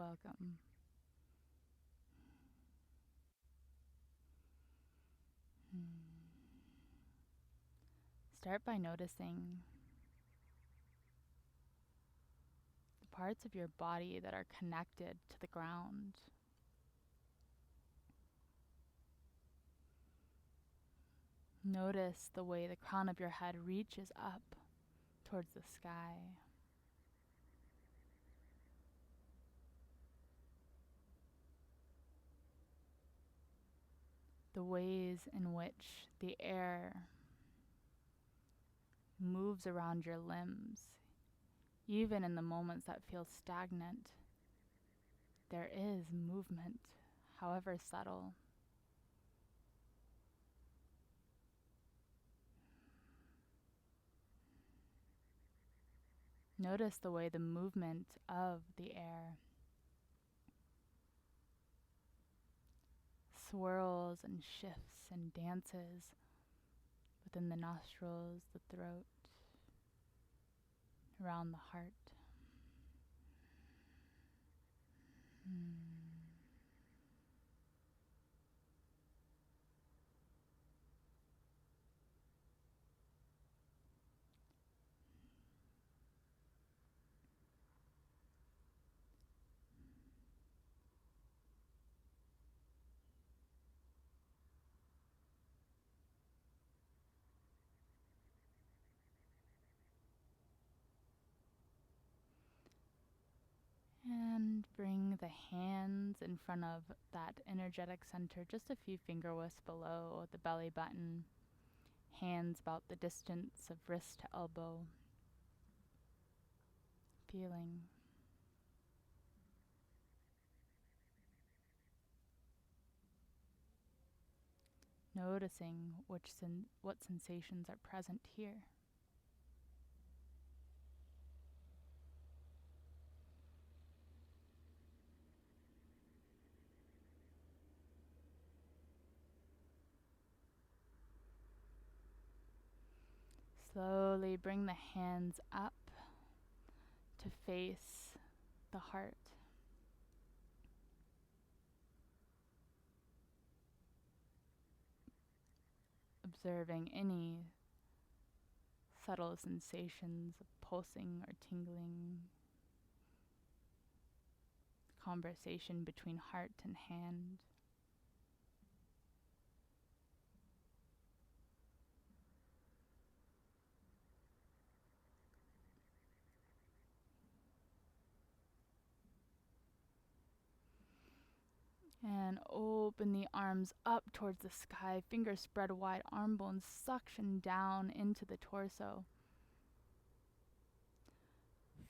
welcome. Start by noticing the parts of your body that are connected to the ground. Notice the way the crown of your head reaches up towards the sky. The ways in which the air moves around your limbs, even in the moments that feel stagnant. There is movement, however subtle. Notice the way the movement of the air swirls and shifts and dances within the nostrils, the throat, around the heart. And bring the hands in front of that energetic center, just a few finger widths below the belly button. Hands about the distance of wrist to elbow. Feeling. Noticing what sensations are present here. Slowly bring the hands up to face the heart. Observing any subtle sensations of pulsing or tingling, conversation between heart and hand. And open the arms up towards the sky, fingers spread wide, arm bones suction down into the torso.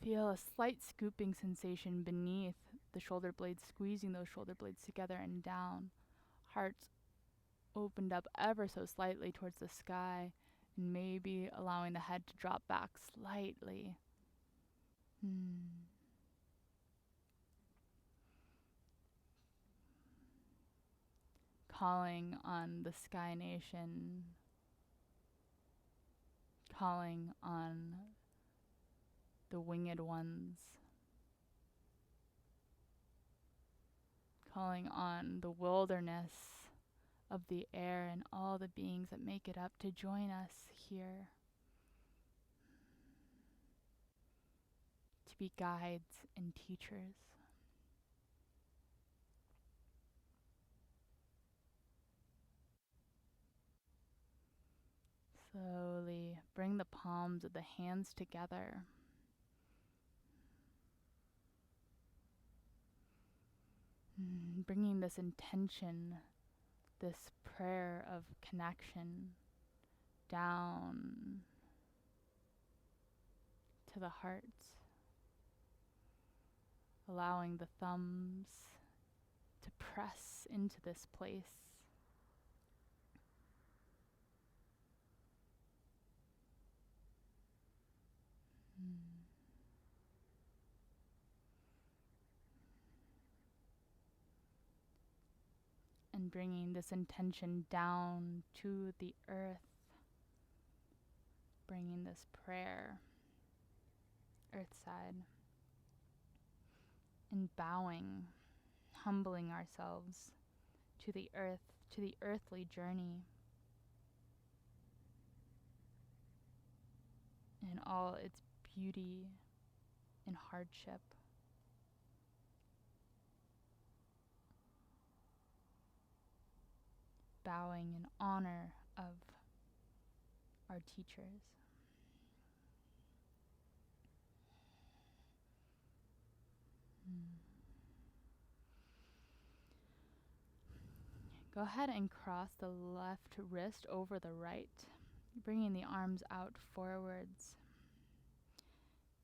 Feel a slight scooping sensation beneath the shoulder blades, squeezing those shoulder blades together and down. Heart opened up ever so slightly towards the sky, and maybe allowing the head to drop back slightly. Calling on the Sky Nation, calling on the winged ones, calling on the wilderness of the air and all the beings that make it up to join us here, to be guides and teachers. Slowly bring the palms of the hands together. Bringing this intention, this prayer of connection down to the heart, allowing the thumbs to press into this place. And bringing this intention down to the earth, bringing this prayer earthside. and bowing, humbling ourselves to the earth, to the earthly journey in all its beauty and hardship. Bowing in honor of our teachers. Go ahead and cross the left wrist over the right, bringing the arms out forwards.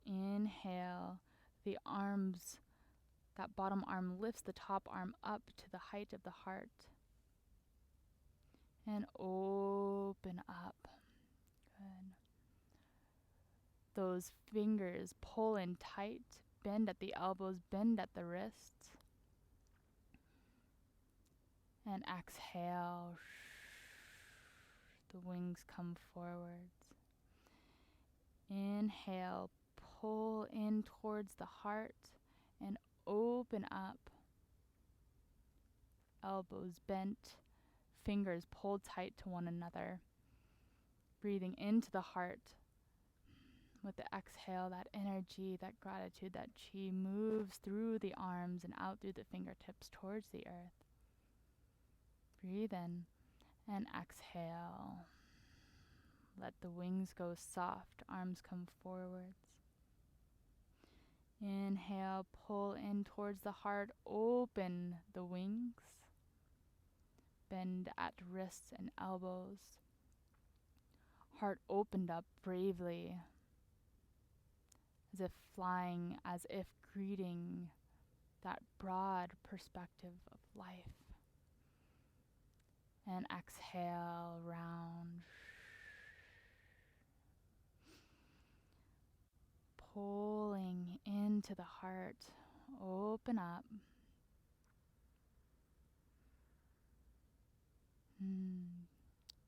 Inhale, the arms, that bottom arm lifts the top arm up to the height of the heart. And open up. Good. Those fingers pull in tight, bend at the elbows, bend at the wrists. And exhale. The wings come forwards. Inhale, pull in towards the heart and open up. Elbows bent, fingers pulled tight to one another. Breathing into the heart. With the exhale, that energy, that gratitude, that chi moves through the arms and out through the fingertips towards the earth. Breathe in and exhale. Let the wings go soft, arms come forwards. Inhale, pull in towards the heart, open the wings. Bend at wrists and elbows. Heart opened up bravely, as if flying, as if greeting that broad perspective of life. And exhale, round. Pulling into the heart, open up.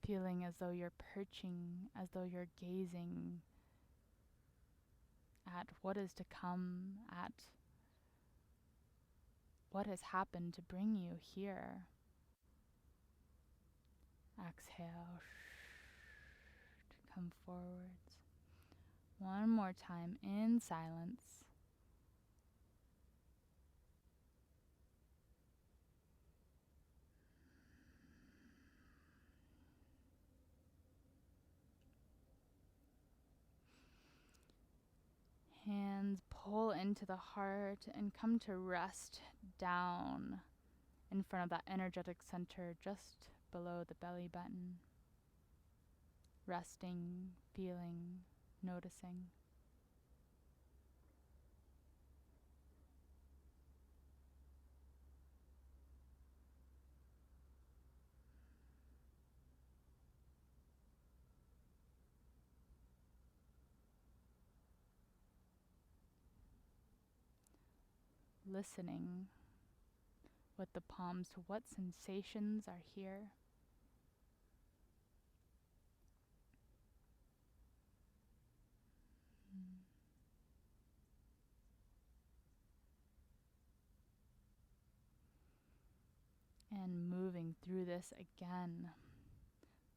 Feeling as though you're perching, as though you're gazing at what is to come, at what has happened to bring you here. Exhale, to come forwards. One more time in silence. Hands pull into the heart and come to rest down in front of that energetic center just below the belly button. Resting, feeling, noticing. Listening with the palms to what sensations are here. And moving through this again.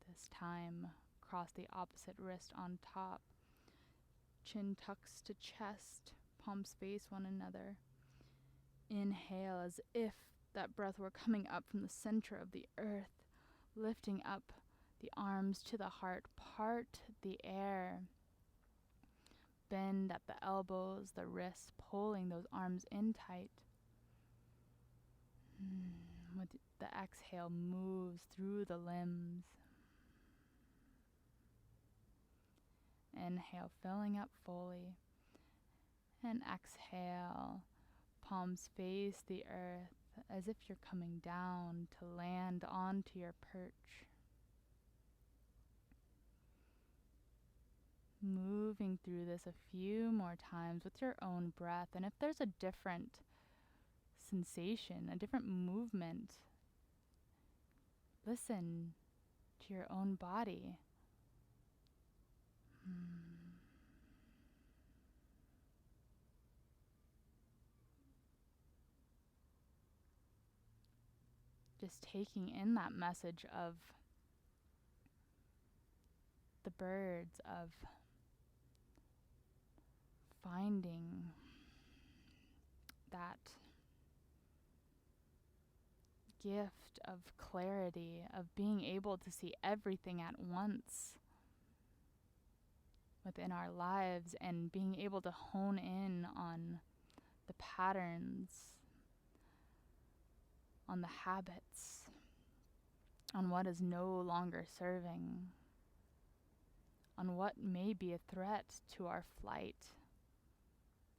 This time, cross the opposite wrist on top. Chin tucks to chest, palms face one another. Inhale as if that breath were coming up from the center of the earth, lifting up the arms to the heart, part the air. Bend at the elbows, the wrists, pulling those arms in tight. With the exhale, moves through the limbs. Inhale, filling up fully. And exhale, palms face the earth as if you're coming down to land onto your perch. Moving through this a few more times with your own breath. And if there's a different sensation, a different movement, listen to your own body. just taking in that message of the birds, of finding that gift of clarity, of being able to see everything at once within our lives, and being able to hone in on the patterns, on the habits, on what is no longer serving, on what may be a threat to our flight,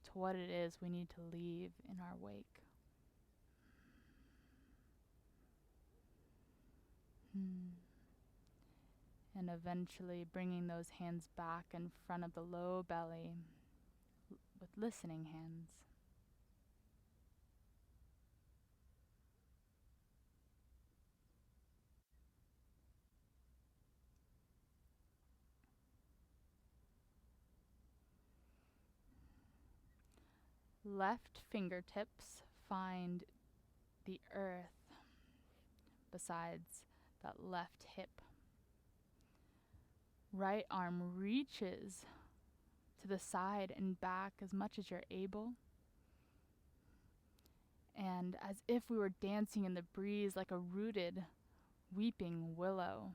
to what it is we need to leave in our wake. And eventually bringing those hands back in front of the low belly with listening hands. Left fingertips find the earth besides that left hip. Right arm reaches to the side and back as much as you're able. And as if we were dancing in the breeze like a rooted, weeping willow,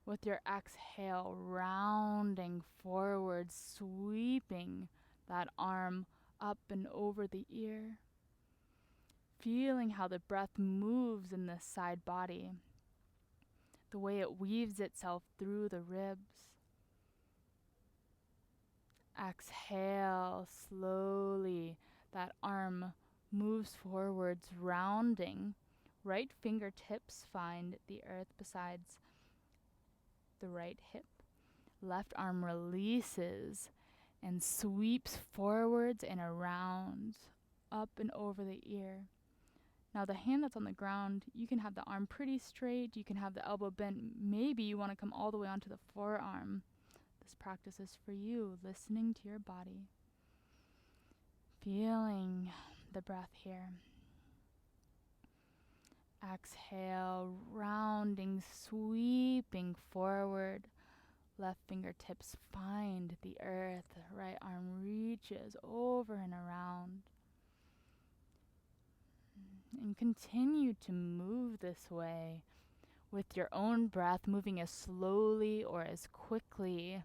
with your exhale rounding forward, sweeping that arm up and over the ear, feeling how the breath moves in this side body, the way it weaves itself through the ribs. Exhale slowly, that arm moves forwards, rounding. Right fingertips find the earth besides the right hip. Left arm releases and sweeps forwards and around, up and over the ear. Now the hand that's on the ground, you can have the arm pretty straight, you can have the elbow bent. Maybe you want to come all the way onto the forearm. This practice is for you, listening to your body, feeling the breath here. Exhale, rounding, sweeping forward. Left fingertips find the earth. Right arm reaches over and around. And continue to move this way with your own breath, moving as slowly or as quickly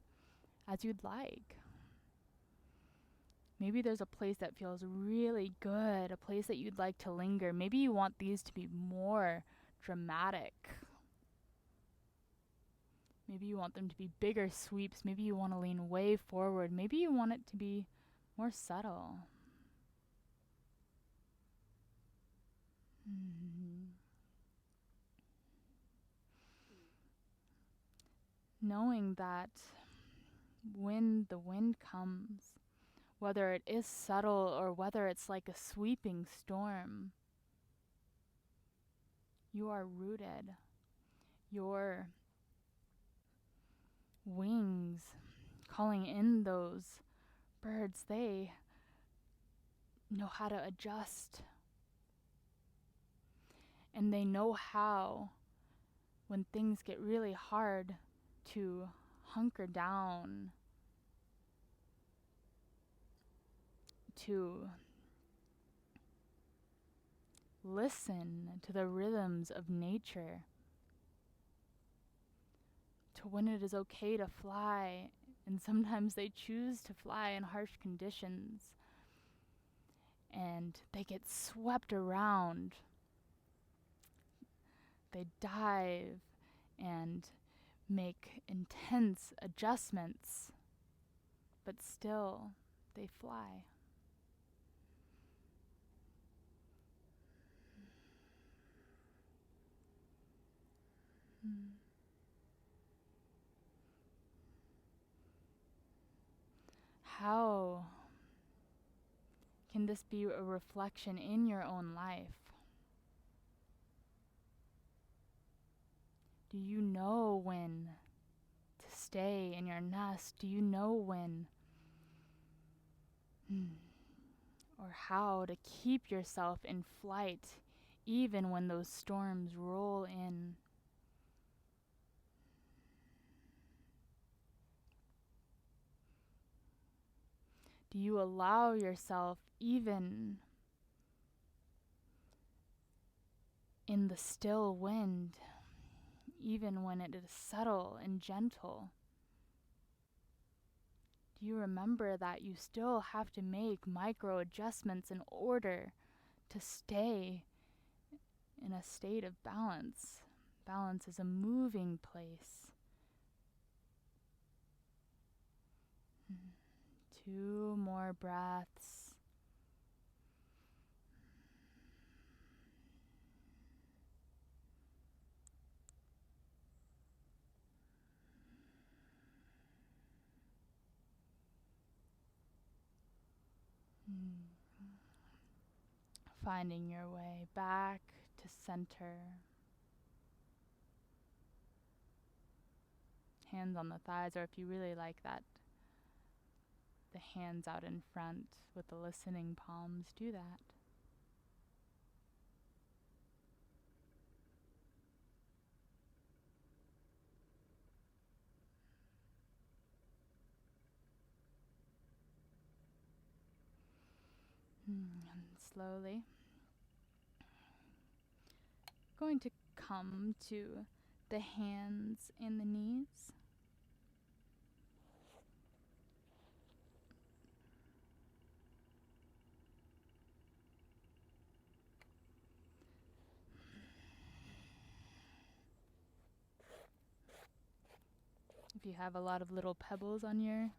as you'd like. Maybe there's a place that feels really good, a place that you'd like to linger. Maybe you want these to be more dramatic. Maybe you want them to be bigger sweeps. Maybe you want to lean way forward. Maybe you want it to be more subtle. Knowing that when the wind comes, whether it is subtle or whether it's like a sweeping storm, you are rooted. Your wings calling in those birds, they know how to adjust. And they know how, when things get really hard, to hunker down, to listen to the rhythms of nature, to when it is okay to fly, and sometimes they choose to fly in harsh conditions, and they get swept around. They dive and make intense adjustments, but still they fly. How can this be a reflection in your own life? Do you know when to stay in your nest? Do you know when or how to keep yourself in flight even when those storms roll in. Do you allow yourself, even in the still wind, even when it is subtle and gentle, do you remember that you still have to make micro adjustments in order to stay in a state of balance? Balance is a moving place. 2 more breaths. Finding your way back to center. Hands on the thighs, or if you really like that, the hands out in front with the listening palms, do that. And slowly, going to come to the hands and the knees. If you have a lot of little pebbles on your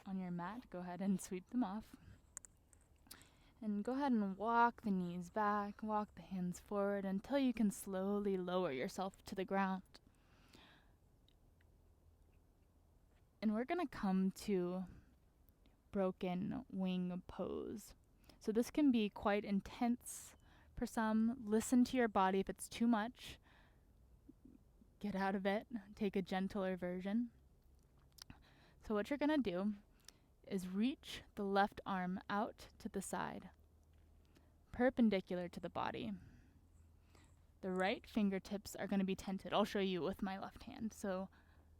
on your mat, go ahead and sweep them off. And go ahead and walk the knees back, walk the hands forward until you can slowly lower yourself to the ground. And we're going to come to broken wing pose. So this can be quite intense for some. Listen to your body. If it's too much, get out of it. Take a gentler version. So what you're going to do is reach the left arm out to the side, perpendicular to the body. The right fingertips are going to be tented. I'll show you with my left hand. So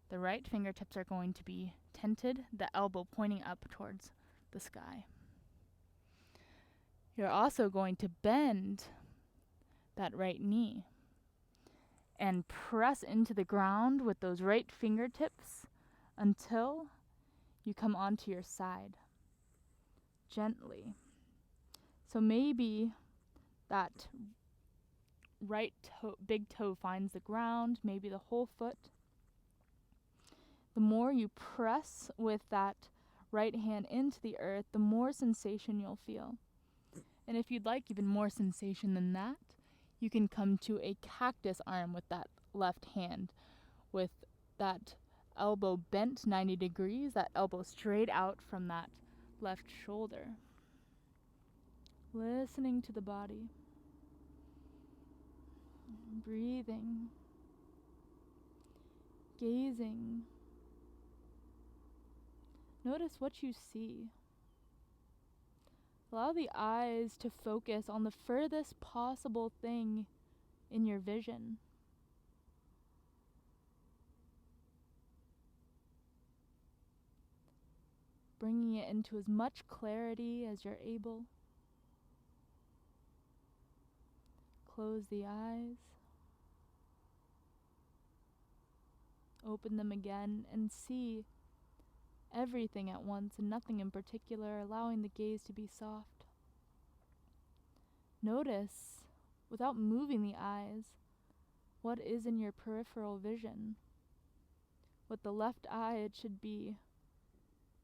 the right fingertips are going to be tented, the elbow pointing up towards the sky. You're also going to bend that right knee and press into the ground with those right fingertips until you come onto your side, gently. So maybe that right toe, big toe finds the ground, maybe the whole foot. The more you press with that right hand into the earth, the more sensation you'll feel. And if you'd like even more sensation than that, you can come to a cactus arm with that left hand, with that elbow bent 90 degrees, that elbow straight out from that left shoulder. Listening to the body. Breathing. Gazing. Notice what you see. Allow the eyes to focus on the furthest possible thing in your vision. Bringing it into as much clarity as you're able. Close the eyes. Open them again and see everything at once and nothing in particular, allowing the gaze to be soft. Notice, without moving the eyes, what is in your peripheral vision. With the left eye, it should be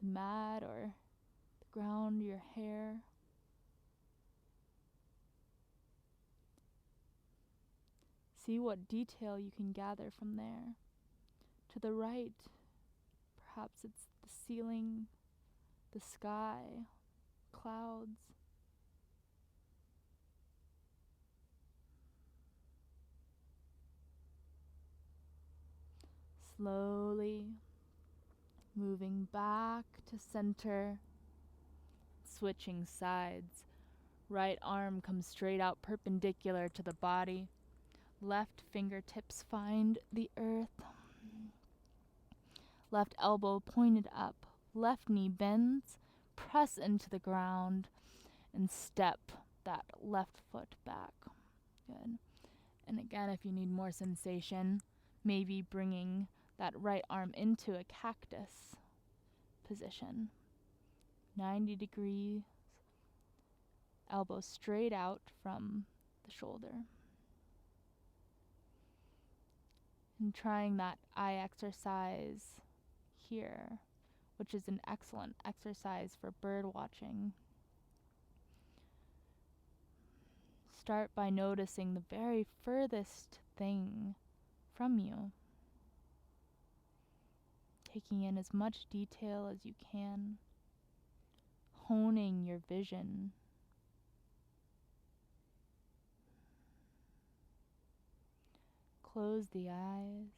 the mat or the ground, your hair. See what detail you can gather from there. To the right, perhaps it's the ceiling, the sky, clouds. Slowly moving back to center, switching sides, Right arm comes straight out perpendicular to the body. Left fingertips find the earth. Left elbow pointed up. Left knee bends. Press into the ground and step that left foot back. Good. And again, if you need more sensation, maybe bringing that right arm into a cactus position. 90 degrees, elbow straight out from the shoulder. And trying that eye exercise here, which is an excellent exercise for bird watching. Start by noticing the very furthest thing from you, taking in as much detail as you can, honing your vision. Close the eyes,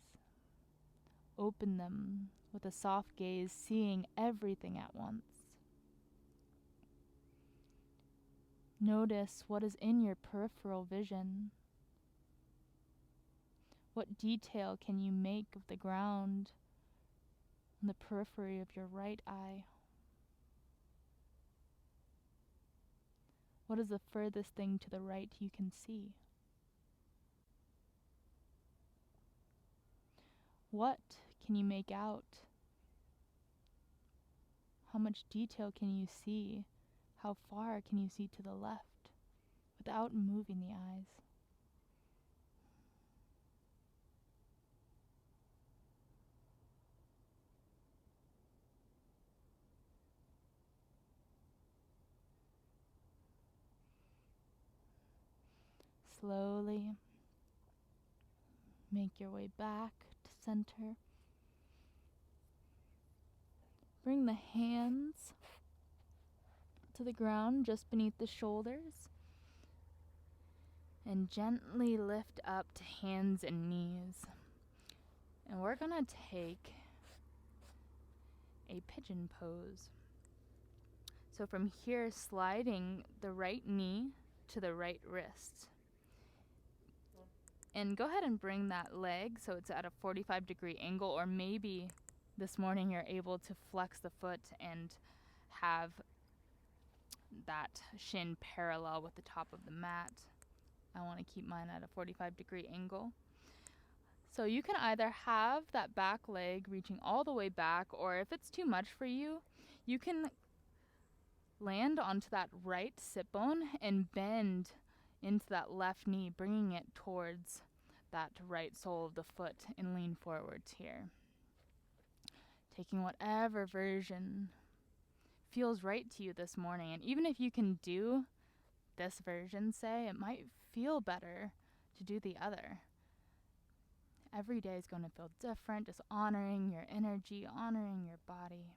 open them with a soft gaze, seeing everything at once. Notice what is in your peripheral vision. What detail can you make of the ground on the periphery of your right eye? What is the furthest thing to the right you can see? What can you make out? How much detail can you see? How far can you see to the left without moving the eyes? Slowly make your way back to center. Bring the hands to the ground just beneath the shoulders and gently lift up to hands and knees. And we're gonna take a pigeon pose. So from here, sliding the right knee to the right wrist. And go ahead and bring that leg so it's at a 45-degree angle, or maybe this morning you're able to flex the foot and have that shin parallel with the top of the mat. I want to keep mine at a 45-degree angle. So you can either have that back leg reaching all the way back, or if it's too much for you, you can land onto that right sit bone and bend into that left knee, bringing it towards that right sole of the foot and lean forwards here. Taking whatever version feels right to you this morning. And even if you can do this version, say, it might feel better to do the other. Every day is going to feel different, just honoring your energy, honoring your body.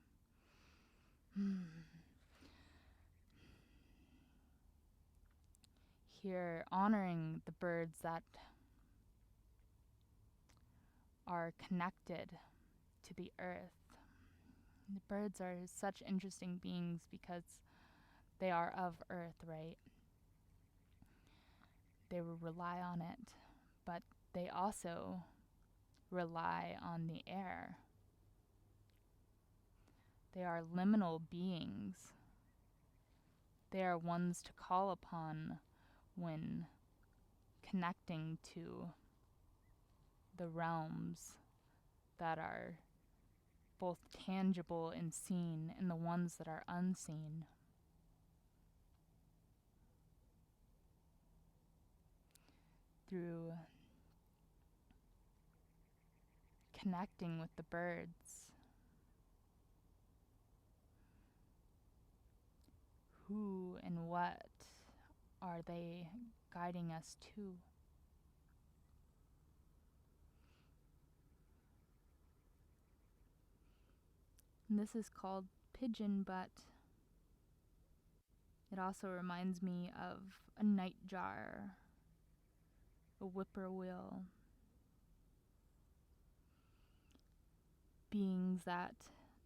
Here, honoring the birds that are connected to the earth. The birds are such interesting beings because they are of earth, right? They will rely on it, but they also rely on the air. They are liminal beings. They are ones to call upon when connecting to the realms that are both tangible and seen, and the ones that are unseen. Through connecting with the birds, who and what are they guiding us to? And this is called pigeon, but it also reminds me of a nightjar, a whippoorwill, beings that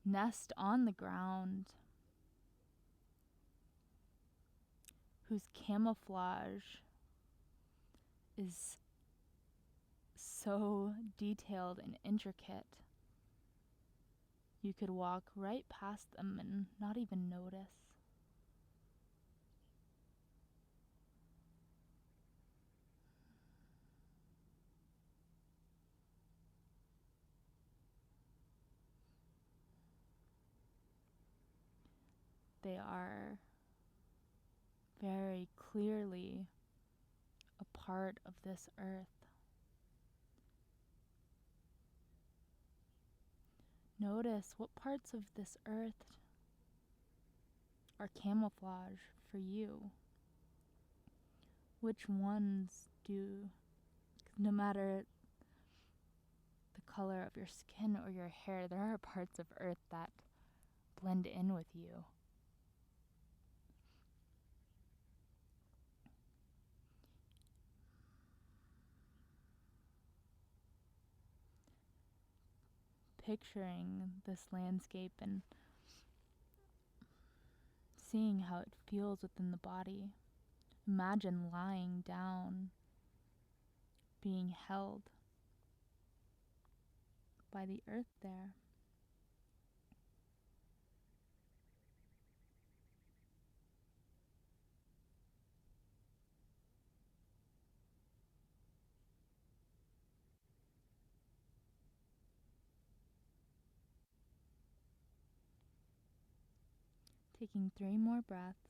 nest on the ground, whose camouflage is so detailed and intricate. You could walk right past them and not even notice. They are very clearly a part of this earth. Notice what parts of this earth are camouflage for you. Which ones do, no matter the color of your skin or your hair, there are parts of earth that blend in with you. Picturing this landscape and seeing how it feels within the body. Imagine lying down, being held by the earth there. Taking 3 more breaths.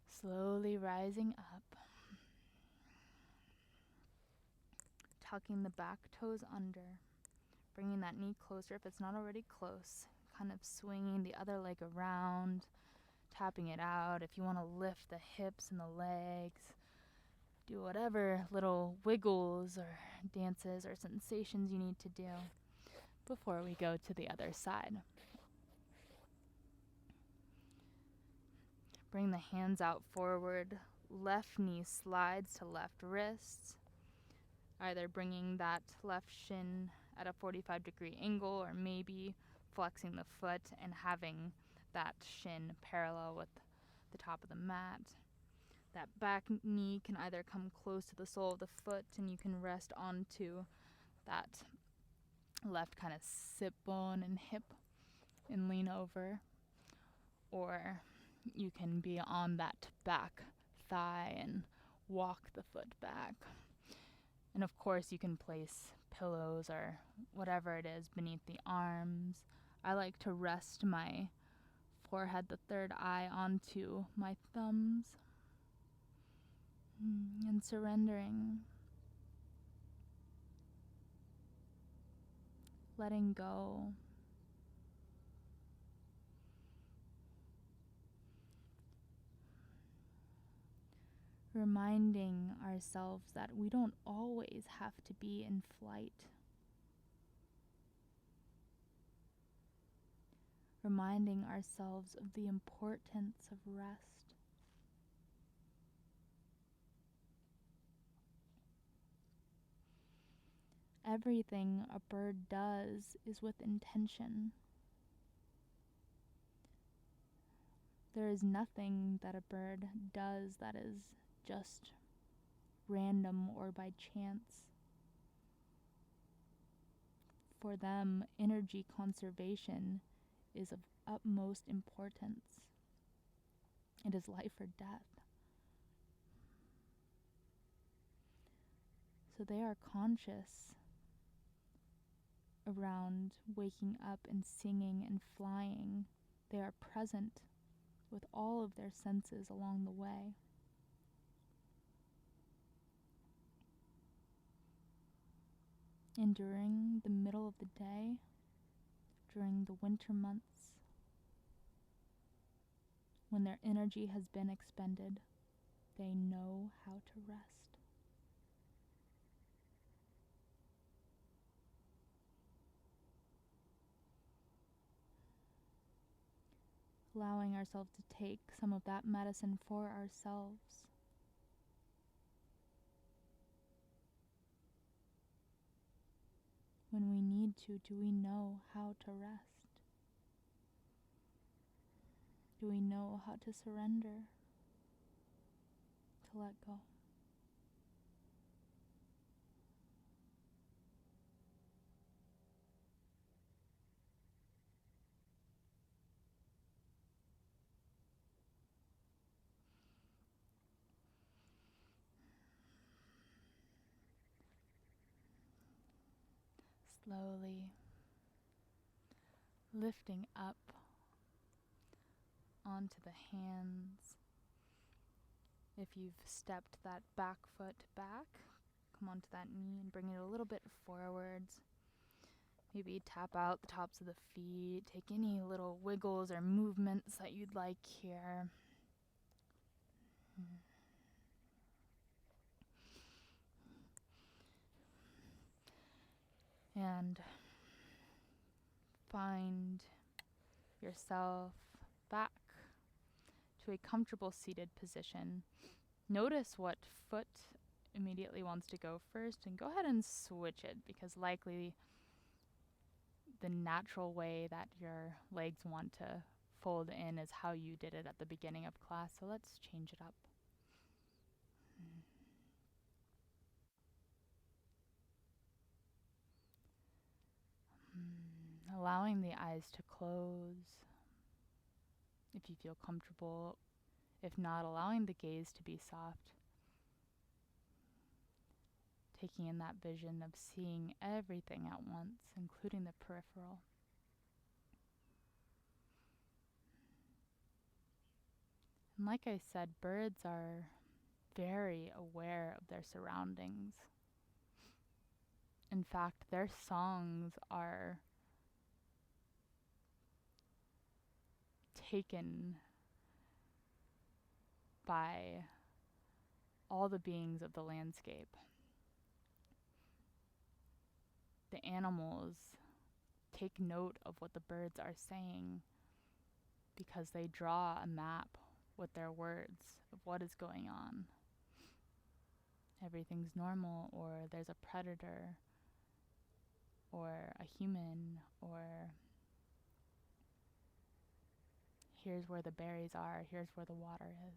Slowly rising up. Tucking the back toes under. Bringing that knee closer if it's not already close. Kind of swinging the other leg around. Tapping it out. If you want to lift the hips and the legs. Do whatever little wiggles or dances or sensations you need to do before we go to the other side. Bring the hands out forward. Left knee slides to left wrist. Either bringing that left shin at a 45-degree angle or maybe flexing the foot and having that shin parallel with the top of the mat. That back knee can either come close to the sole of the foot and you can rest onto that left kind of sit bone and hip and lean over. Or you can be on that back thigh and walk the foot back. And of course you can place pillows or whatever it is beneath the arms. I like to rest my forehead, the third eye, onto my thumbs. And surrendering, letting go, reminding ourselves that we don't always have to be in flight, reminding ourselves of the importance of rest. Everything a bird does is with intention. There is nothing that a bird does that is just random or by chance. For them, energy conservation is of utmost importance. It is life or death. So they are conscious around waking up and singing and flying. They are present with all of their senses along the way. And during the middle of the day, during the winter months, when their energy has been expended, they know how to rest. Allowing ourselves to take some of that medicine for ourselves. When we need to, do we know how to rest? Do we know how to surrender, to let go? Slowly lifting up onto the hands. If you've stepped that back foot back, come onto that knee and bring it a little bit forwards. Maybe tap out the tops of the feet. Take any little wiggles or movements that you'd like here. And find yourself back to a comfortable seated position. Notice what foot immediately wants to go first and go ahead and switch it, because likely the natural way that your legs want to fold in is how you did it at the beginning of class. So let's change it up. Allowing the eyes to close if you feel comfortable. If not, allowing the gaze to be soft. Taking in that vision of seeing everything at once, including the peripheral. And like I said, birds are very aware of their surroundings. In fact, their songs are taken by all the beings of the landscape. The animals take note of what the birds are saying because they draw a map with their words of what is going on. Everything's normal, or there's a predator, or a human, or here's where the berries are, here's where the water is.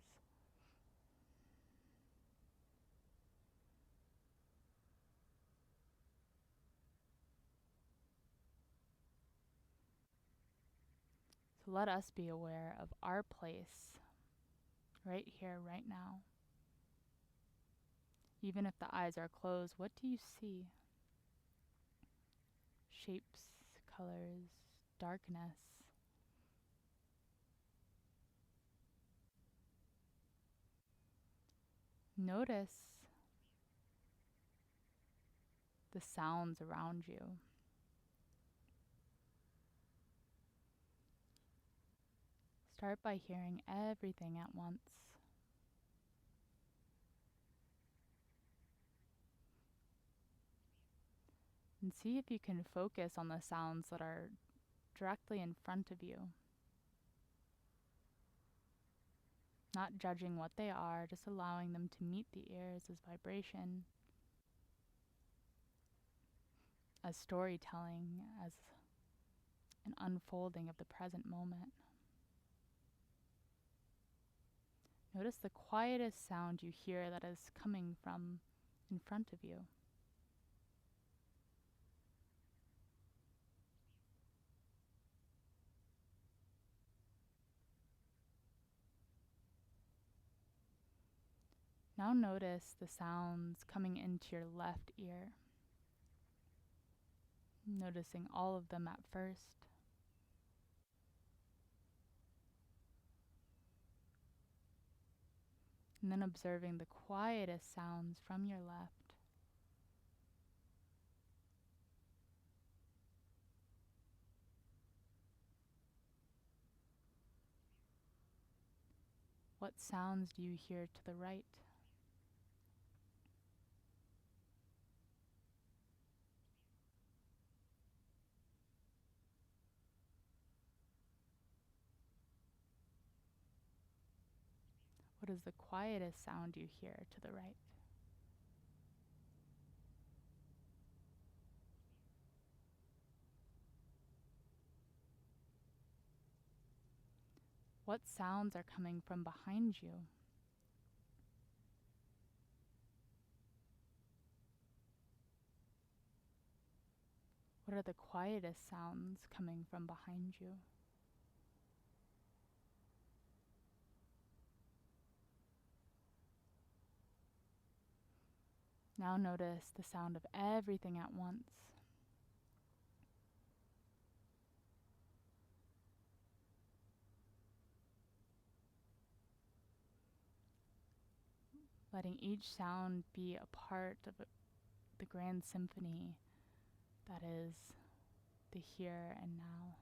So let us be aware of our place right here, right now. Even if the eyes are closed, what do you see? Shapes, colors, darkness. Notice the sounds around you. Start by hearing everything at once. And see if you can focus on the sounds that are directly in front of you. Not judging what they are, just allowing them to meet the ears as vibration, as storytelling, as an unfolding of the present moment. Notice the quietest sound you hear that is coming from in front of you. Now notice the sounds coming into your left ear. Noticing all of them at first. And then observing the quietest sounds from your left. What sounds do you hear to the right? What is the quietest sound you hear to the right? What sounds are coming from behind you? What are the quietest sounds coming from behind you? Now notice the sound of everything at once. Letting each sound be a part of the grand symphony that is the here and now.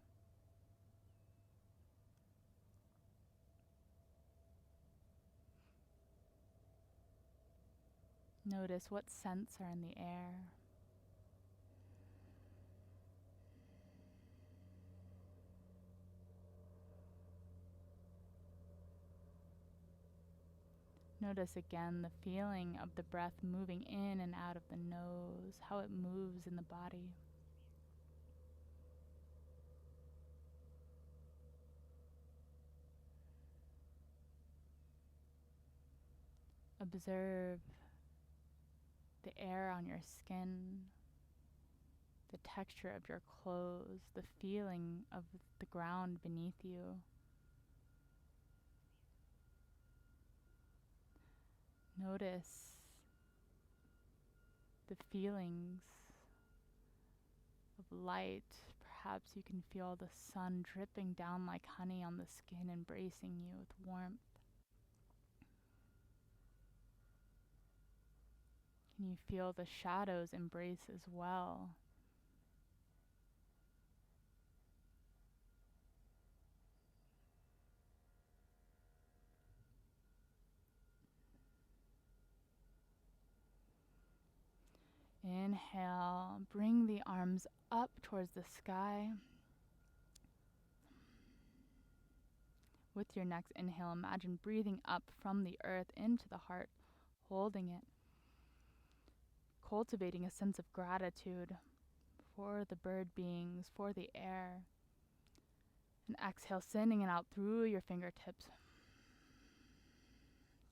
Notice what scents are in the air. Notice again the feeling of the breath moving in and out of the nose, how it moves in the body. Observe the air on your skin, the texture of your clothes, the feeling of the ground beneath you. Notice the feelings of light. Perhaps you can feel the sun dripping down like honey on the skin, embracing you with warmth. Can you feel the shadows embrace as well? Inhale, bring the arms up towards the sky. With your next inhale, imagine breathing up from the earth into the heart, holding it, cultivating a sense of gratitude for the bird beings, for the air. And exhale, sending it out through your fingertips.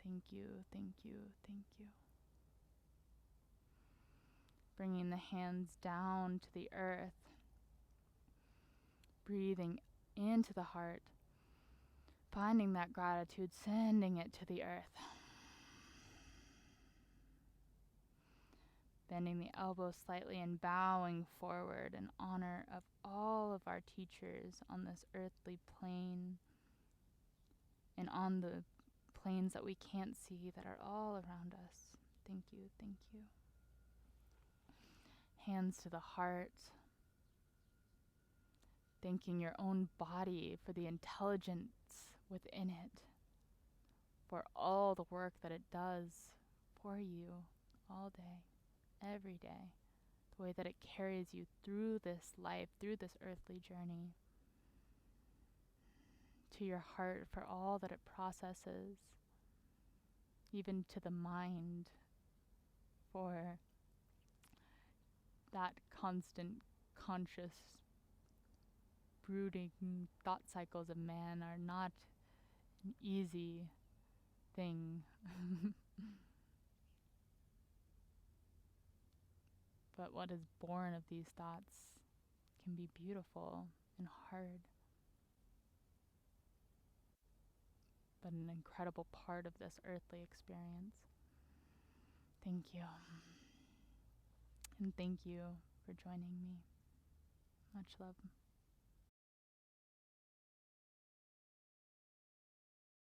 Thank you, thank you, thank you. Bringing the hands down to the earth, breathing into the heart, finding that gratitude, sending it to the earth. Bending the elbows slightly and bowing forward in honor of all of our teachers on this earthly plane and on the planes that we can't see that are all around us. Thank you, thank you. Hands to the heart, thanking your own body for the intelligence within it, for all the work that it does for you all day, every day, the way that it carries you through this life, through this earthly journey, to your heart for all that it processes, even to the mind for that constant conscious brooding thought cycles of man are not an easy thing. But what is born of these thoughts can be beautiful and hard, but an incredible part of this earthly experience. Thank you. And thank you for joining me. Much love.